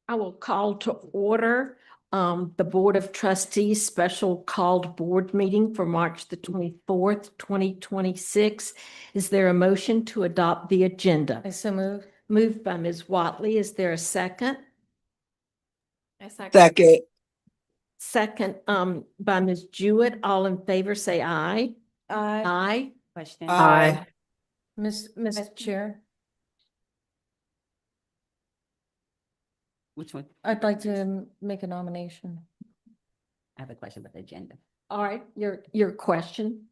I will call to order the Board of Trustees special called board meeting for March the 24th, 2026. Is there a motion to adopt the agenda? I so move. Moved by Ms. Watley. Is there a second? I second. Second. Second by Ms. Jewett. All in favor, say aye. Aye. Question. Aye. Mr. Chair, Which one? I'd like to make a nomination. I have a question about the agenda. All right, your question.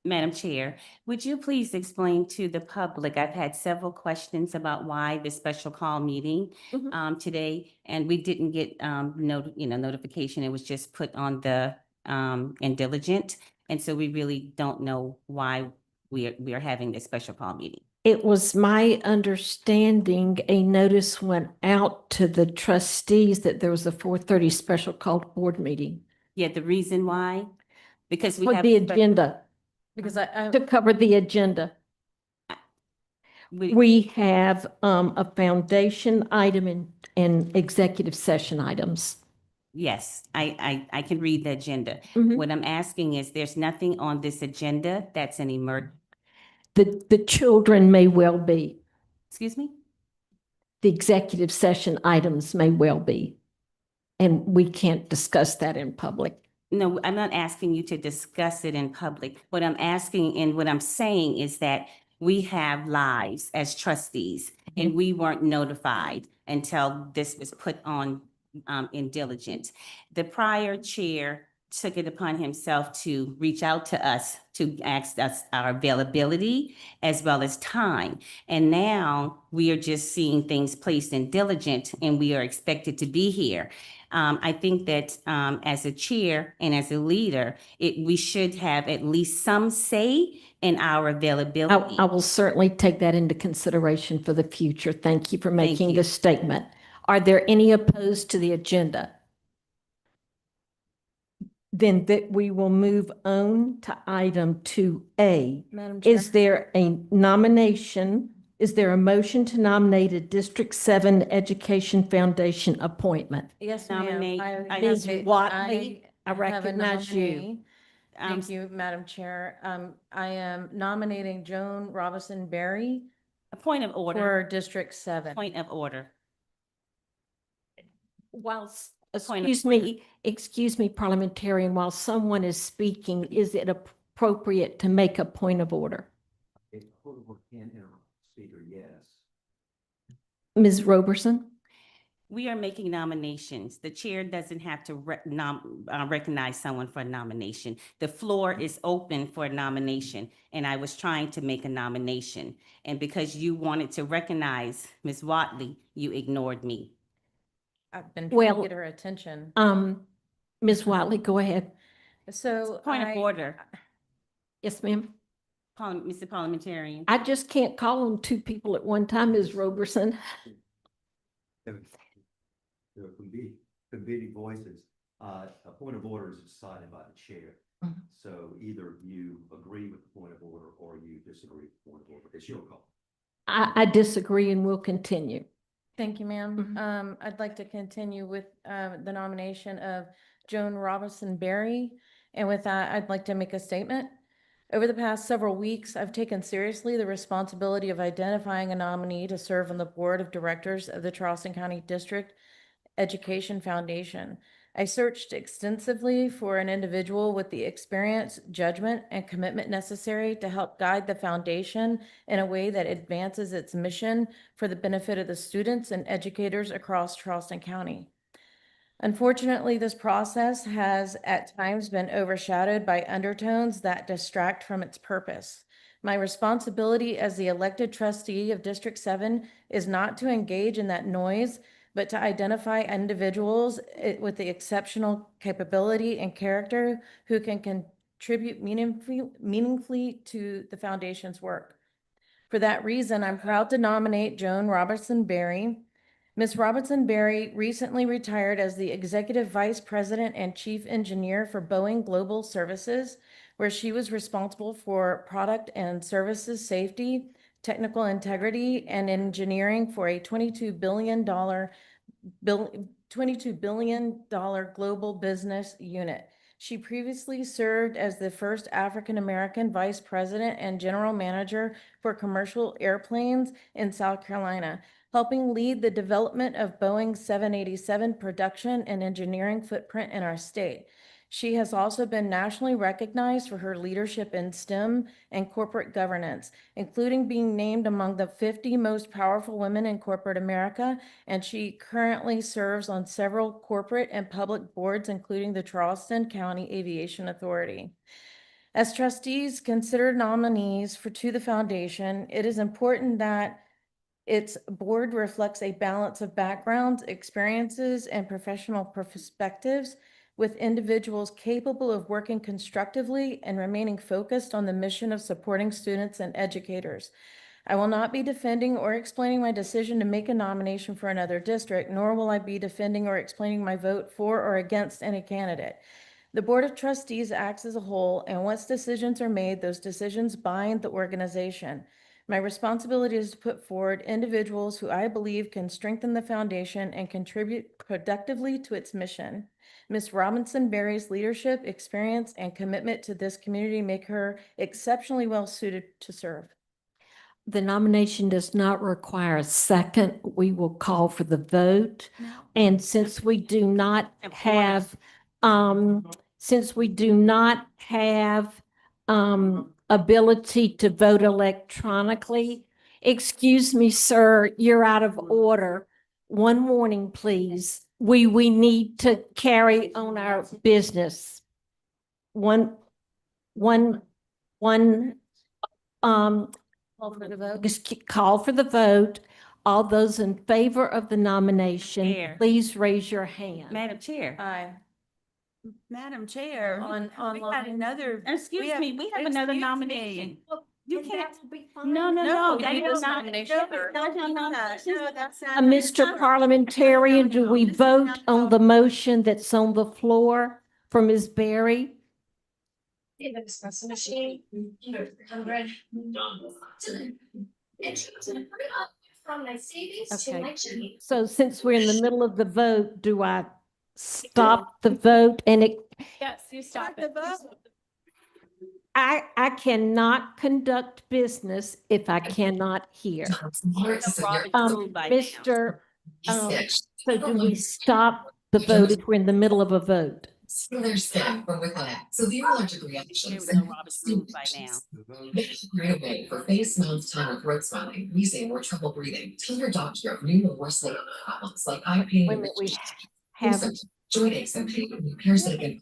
Madam Chair, would you please explain to the public, I've had several questions about why this special call meeting Mhm. today, and we didn't get notification. It was just put on the indigent. And so we really don't know why we are having this special call meeting. It was my understanding a notice went out to the trustees that there was a 4:30 special called board meeting Yeah, the reason why, because we for have. the agenda, Because I to cover the agenda. We have a foundation item and executive session items. Yes, I can read the agenda. Mhm. What I'm asking is, there's nothing on this agenda that's an The children may well be, excuse me? the executive session items may well be. And we can't discuss that in public. No, I'm not asking you to discuss it in public. What I'm asking and what I'm saying is that we have lives as trustees, and we weren't notified until this was put on in diligence. The prior chair took it upon himself to reach out to us to ask us our availability as well as time. And now we are just seeing things placed in diligent, and we are expected to be here. I think that as a chair and as a leader, we should have at least some say in our availability. I will certainly take that into consideration for the future. Thank you for making you. this statement. Are there any opposed to the agenda? Then that we will move on to item 2A. Madam Chair. Is there a nomination? Is there a motion to nominate a District 7 Education Foundation appointment? Yes, Nominate- ma'am. I Ms. have Watley, I have a recognize you. nominee. Thank you, Madam Chair. I am nominating Joan Robinson Berry A point of order, for District 7. point of order. Whilst, Point of excuse me, parliamentarian, while someone is speaking, is it appropriate to make a point of order? If point of order can interrupt the speaker, yes. Ms. Roberson? We are making nominations. The chair doesn't have to recognize someone for a nomination. The floor is open for a nomination, and I was trying to make a nomination. And because you wanted to recognize Ms. Watley, you ignored me. I've been trying to Well, get her attention. Ms. Watley, go ahead. So Point of order, Yes, ma'am. Mr. Parliamentarian. I just can't call on two people at one time, Ms. Roberson. There can be competing voices. A point of order is decided by the chair. Mhm. So either you agree with the point of order or you disagree with the point of order. It's your call. I disagree and will continue. Thank you, ma'am. Mhm. I'd like to continue with the nomination of Joan Robinson Berry. And with that, I'd like to make a statement. Over the past several weeks, I've taken seriously the responsibility of identifying a nominee to serve on the board of directors of the Charleston County District Education Foundation. I searched extensively for an individual with the experience, judgment, and commitment necessary to help guide the foundation in a way that advances its mission for the benefit of the students and educators across Charleston County. Unfortunately, this process has at times been overshadowed by undertones that distract from its purpose. My responsibility as the elected trustee of District 7 is not to engage in that noise, but to identify individuals with the exceptional capability and character who can contribute meaningfully to the foundation's work. For that reason, I'm proud to nominate Joan Robinson Berry. Ms. Robinson Berry recently retired as the Executive Vice President and Chief Engineer for Boeing Global Services, where she was responsible for product and services safety, technical integrity, and engineering for a $22 billion $22 billion global business unit. She previously served as the first African-American vice president and general manager for commercial airplanes in South Carolina, helping lead the development of Boeing 787 production and engineering footprint in our state. She has also been nationally recognized for her leadership in STEM and corporate governance, including being named among the 50 most powerful women in corporate America, and she currently serves on several corporate and public boards, including the Charleston County Aviation Authority. As trustees consider nominees to the foundation, it is important that its board reflects a balance of backgrounds, experiences, and professional perspectives, with individuals capable of working constructively and remaining focused on the mission of supporting students and educators. I will not be defending or explaining my decision to make a nomination for another district, nor will I be defending or explaining my vote for or against any candidate. The Board of Trustees acts as a whole, and once decisions are made, those decisions bind the organization. My responsibility is to put forward individuals who I believe can strengthen the foundation and contribute productively to its mission. Ms. Robinson Berry's leadership, experience, and commitment to this community make her exceptionally well suited to serve. The nomination does not require a second. We will call for the vote. And since we do not have, ability to vote electronically, excuse me, sir, you're out of order. One warning, please. We need to carry on our business. Call for the vote. Just call for the vote. All those in favor of the nomination, Chair. please raise your hand. Madam Chair. Aye. Madam Chair, On- we had online. another. Excuse me, we have another excuse me. nomination. You And can't, that will be fine. no, No, that you is just not. nomination no, her. that's not nomination. No, that's not. Mr. Parliamentarian, do we This is vote not on the motion that's on the floor for Ms. Berry? Okay. So since we're in the middle of the vote, do I stop the vote? And Yes, you Stop the vote. I cannot conduct business if I cannot hear. Robert's ruled by now. Mr. So do we stop the vote if we're in the middle of a vote? Similar step from within. Severe allergic There reactions we go, Robert's ruled by now. The vote. Make it right away for face, mouth, tongue, or throat swelling, wheezing, or trouble breathing. Tell your doctor of new or worse sleep problems like eye pain. Wait a minute, we have, Joint aches and pain, repairs that have been.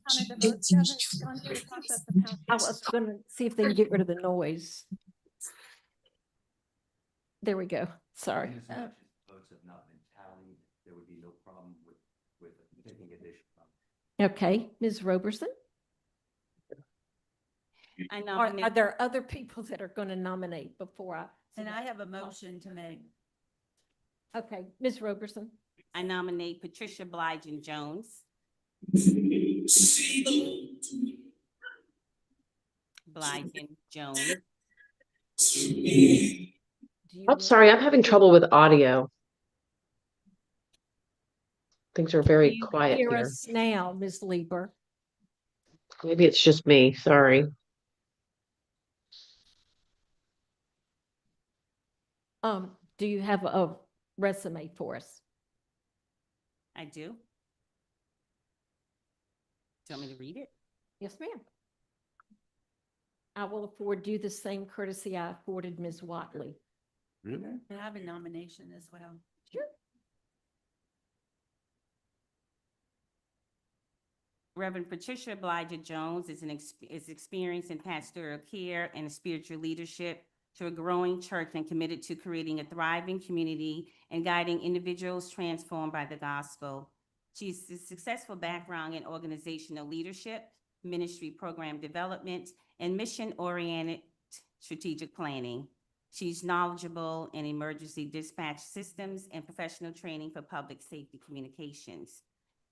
I was gonna see if they can get rid of the noise. There we go. Sorry. In as much as votes have not been tallied, there would be no problem with taking additional. Okay, Ms. Roberson? I Are nominate, there other people that are going to nominate before I? And I have a motion to make. Okay, Ms. Roberson? I nominate Patricia Blygen Jones. Blygen Jones. Do you I'm want- sorry, I'm having trouble with audio. Things are Do very you quiet hear here. us now, Ms. Lieber? Maybe it's just me, sorry. Do you have a resume for us? I do. Do you want me to read it? Yes, ma'am. I will afford you the same courtesy I afforded Ms. Watley. Really? I have a nomination as well. Sure. Reverend Patricia Blygen Jones is experienced in pastoral care and spiritual leadership to a growing church and committed to creating a thriving community and guiding individuals transformed by the gospel. She's a successful background in organizational leadership, ministry program development, and mission-oriented strategic planning. She's knowledgeable in emergency dispatch systems and professional training for public safety communications.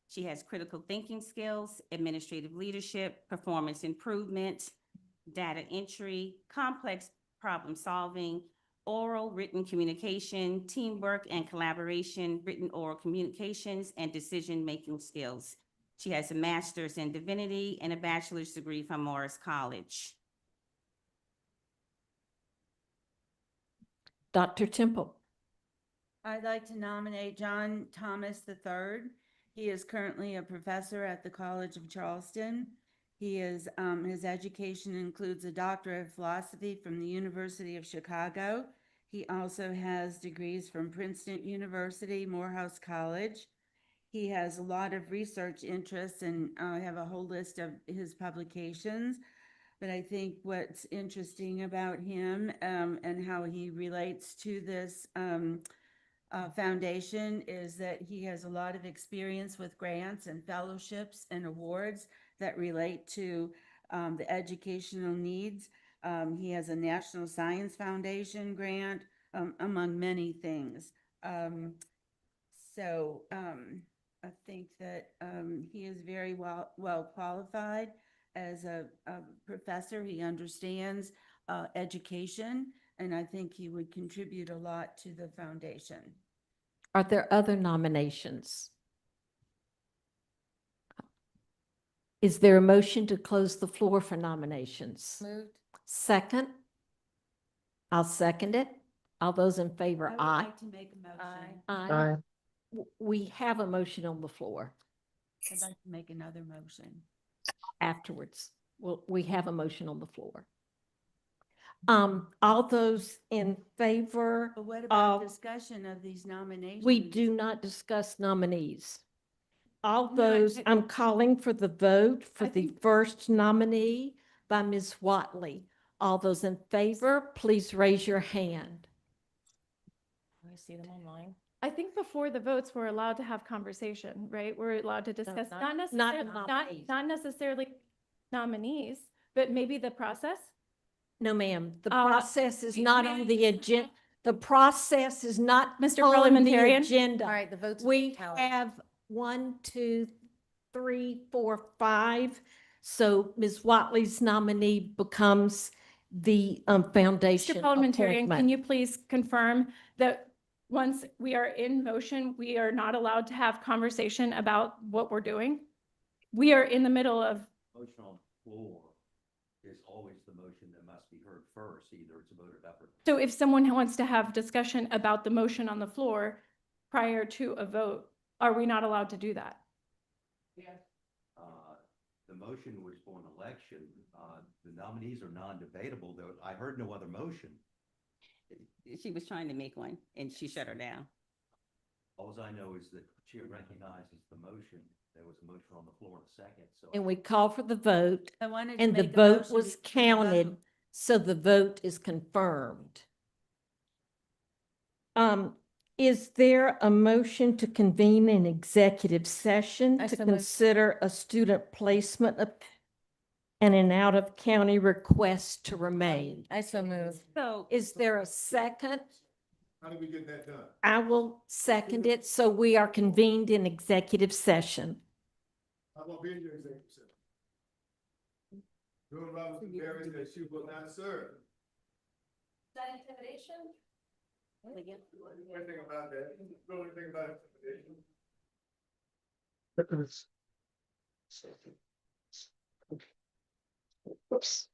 She has critical thinking skills, administrative leadership, performance improvement, data entry, complex problem solving, oral, written communication, teamwork and collaboration, written oral communications, and decision-making skills. She has a master's in divinity and a bachelor's degree from Morris College. Dr. Temple. I'd like to nominate John Thomas III. He is currently a professor at the College of Charleston. He is, his education includes a doctorate of philosophy from the University of Chicago. He also has degrees from Princeton University, Morehouse College. He has a lot of research interests, and I have a whole list of his publications. But I think what's interesting about him and how he relates to this foundation is that he has a lot of experience with grants and fellowships and awards that relate to the educational needs. He has a National Science Foundation grant, among many things. I think that he is very well qualified as a professor. He understands education, and I think he would contribute a lot to the foundation. Are there other nominations? Is there a motion to close the floor for nominations? Moved. Second? I'll second it. All those in favor, I would aye. like to make a motion. Aye. We have a motion on the floor I'd like to make another motion. afterwards. Well, we have a motion on the floor. All those in favor, But what about of- discussion of these nominations? we do not discuss nominees. All No, those, I'm calling for the vote for I the think- first nominee by Ms. Watley. All those in favor, please raise your hand. I see them online. I think before the votes, we're allowed to have conversation, right? We're allowed to discuss, not- not not necessarily, the not, nominees. not necessarily nominees, but maybe the process. No, ma'am, the Uh, process is not on the agenda. The process is not Mr. on the Parliamentarian? agenda. All right, the votes. We tallied. have 1, 2, 3, 4, 5. So Ms. Watley's nominee becomes the foundation Mr. Parliamentarian, can appointment. you please confirm that once we are in motion, we are not allowed to have conversation about what we're doing? We are in the middle of, Motion on the floor is always the motion that must be heard first, either it's voted up or. so if someone wants to have discussion about the motion on the floor prior to a vote, are we not allowed to do that? The motion was for an election. The nominees are non-debatable, though. I heard no other motion. She was trying to make one, and she shut her down. All I know is that the chair recognizes the motion. There was a motion on the floor in a second, so. And we call for the vote, I wanted to and the make a vote motion was before the counted, vote. so the vote is confirmed. Is there a motion to convene an executive session I to so moved. consider a student placement and an out-of-county request to remain? I so move. So, Is there a second? How do we get that done? I will second it. So we are convened in executive session. I won't be in your executive session. Joan Robinson Barry said she will not serve. Is that intimidation? One thing about that, the only thing about intimidation. Oops.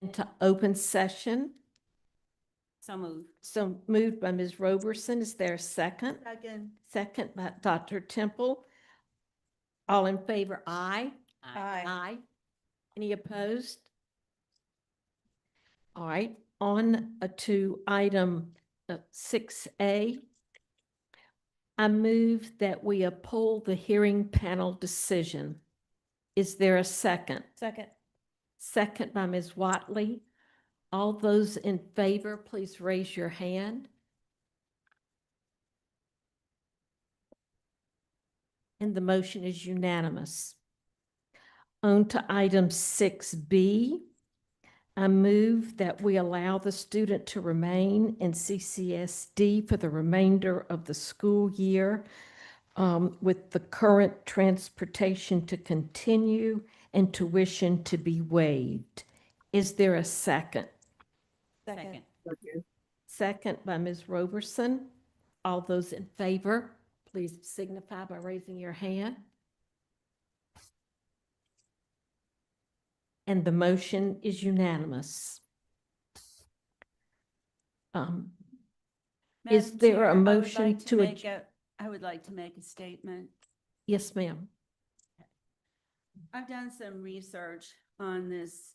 into open session. So moved. So moved by Ms. Roberson. Is there a second? Second. Second by Dr. Temple. All in favor, aye. Aye. Aye. Any opposed? All right, on to item 6A. I move that we uphold the hearing panel decision. Is there a second? Second. Second by Ms. Watley. All those in favor, please raise your hand. And the motion is unanimous. On to item 6B. I move that we allow the student to remain in CCSD for the remainder of the school year with the current transportation to continue and tuition to be waived. Is there a second? Second. Second by Ms. Roberson. All those in favor, please signify by raising your hand. And the motion is unanimous. Is Madam there Chair, a I would motion like to make I would like to make a statement. Yes, ma'am. I've done some research on this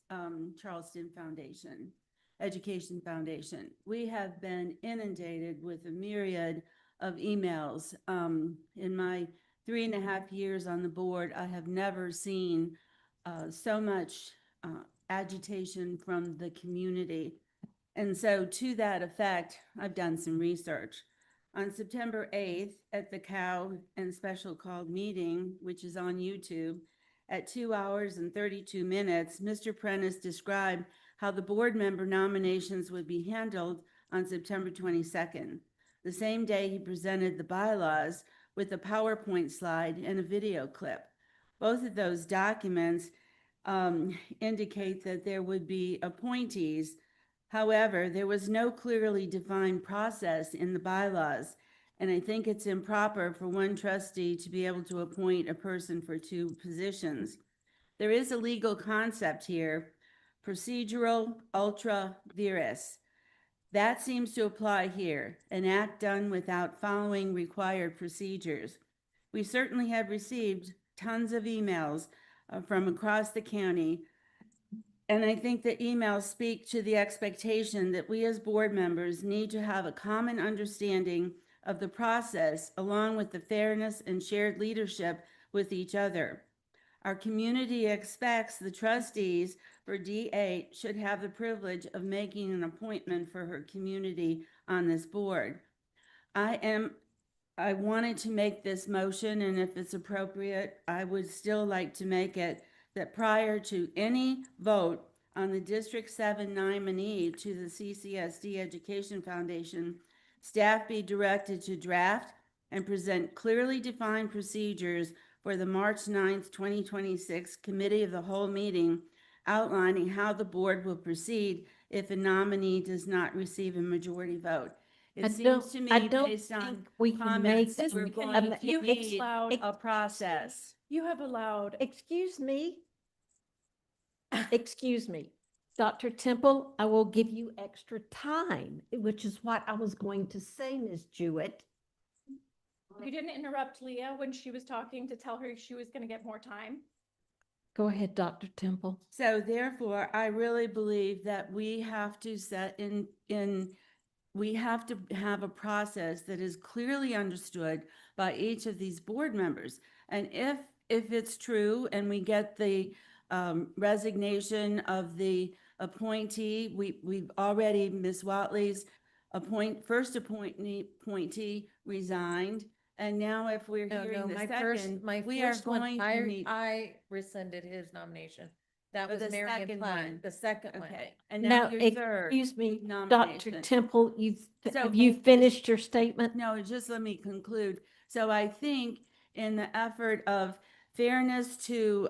Charleston Foundation, Education Foundation. We have been inundated with a myriad of emails. In my 3.5 years on the board, I have never seen so much agitation from the community. And so to that effect, I've done some research. On September 8th, at the Cow and Special Called Meeting, which is on YouTube, at 2 hours and 32 minutes, Mr. Prentice described how the board member nominations would be handled on September 22nd. The same day, he presented the bylaws with a PowerPoint slide and a video clip. Both of those documents indicate that there would be appointees. However, there was no clearly defined process in the bylaws, and I think it's improper for one trustee to be able to appoint a person for 2 positions. There is a legal concept here, procedural ultra vires. That seems to apply here, an act done without following required procedures. We certainly have received tons of emails from across the county. And I think the emails speak to the expectation that we as board members need to have a common understanding of the process along with the fairness and shared leadership with each other. Our community expects the trustees for D8 should have the privilege of making an appointment for her community on this board. I wanted to make this motion, and if it's appropriate, I would still like to make it that prior to any vote on the District 7 nominee to the CCSD Education Foundation, staff be directed to draft and present clearly defined procedures for the March 9th, 2026 Committee of the Whole meeting outlining how the board will proceed if a nominee does not receive a majority vote. It seems to I me, don't based on think we can comments, make. we're Can going you to have need allowed- a process. You have allowed, Excuse me. Excuse me. Dr. Temple, I will give you extra time, which is what I was going to say, Ms. Jewett. you didn't interrupt Leah when she was talking to tell her she was going to get more time. Go ahead, Dr. Temple. So therefore, I really believe that we have to we have to have a process that is clearly understood by each of these board members. And if it's true and we get the resignation of the appointee, we've already, Ms. Watley's first appointee resigned. And now if we're No, hearing the my second, my we are first one, going to need. I rescinded his nomination. That Oh, was the Marion second Platt, one. the second one. Okay, and now your third. Excuse me, Dr. nomination. Temple, So- have you finished your statement? No, just let me conclude. So I think in the effort of fairness to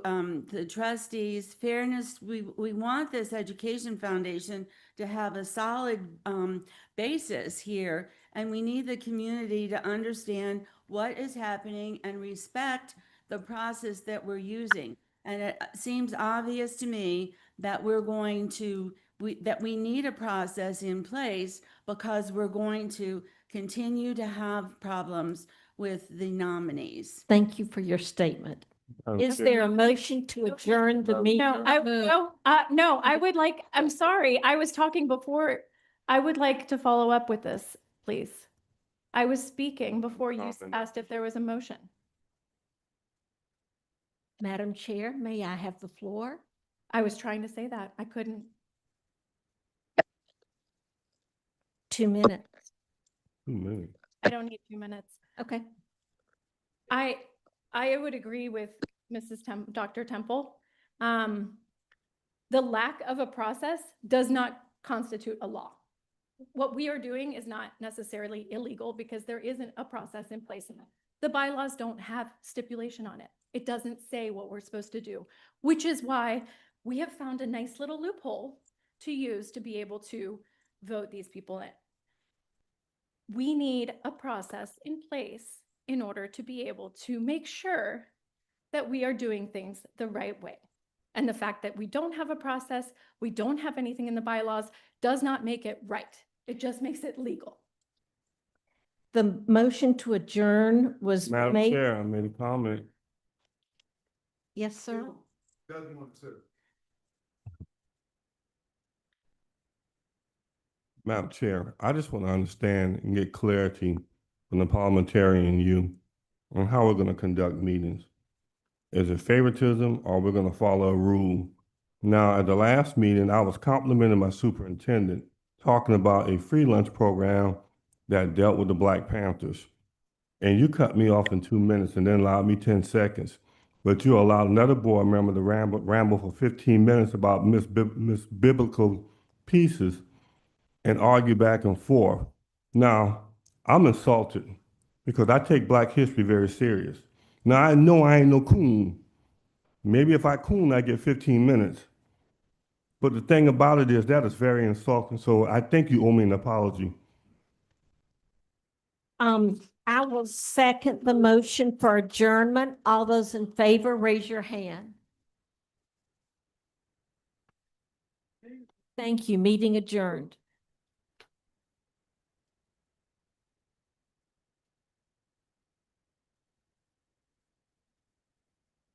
the trustees, fairness, we want this education foundation to have a solid basis here. And we need the community to understand what is happening and respect the process that we're using. And it seems obvious to me that we're going to that we need a process in place because we're going to continue to have problems with the nominees. Thank you for your statement. Is there a motion to adjourn the meeting? No, I would like, I'm sorry, I was talking before. I would like to follow up with this, please. I was speaking before you asked if there was a motion. Madam Chair, may I have the floor? I was trying to say that. I couldn't. 2 minutes. I don't need 2 minutes. Okay. I would agree with Dr. Temple. The lack of a process does not constitute a law. What we are doing is not necessarily illegal because there isn't a process in place. The bylaws don't have stipulation on it. It doesn't say what we're supposed to do, which is why we have found a nice little loophole to use to be able to vote these people in. We need a process in place in order to be able to make sure that we are doing things the right way. And the fact that we don't have a process, we don't have anything in the bylaws, does not make it right. It just makes it legal. The motion to adjourn was Madam made. Chair, I made a comment. Yes, sir. Doesn't want to. Madam Chair, I just want to understand and get clarity from the parliamentarian you on how we're going to conduct meetings. Is it favoritism or we're going to follow a rule? Now, at the last meeting, I was complimenting my superintendent, talking about a free lunch program that dealt with the Black Panthers. And you cut me off in 2 minutes and then allowed me 10 seconds. But you allowed another board member to ramble for 15 minutes about misbiblical pieces and argue back and forth. Now, I'm insulted because I take Black history very serious. Now, I know I ain't no coon. Maybe if I coon, I get 15 minutes. But the thing about it is that is very insulting. So I think you owe me an apology. I will second the motion for adjournment. All those in favor, raise your hand. Thank you. Meeting adjourned.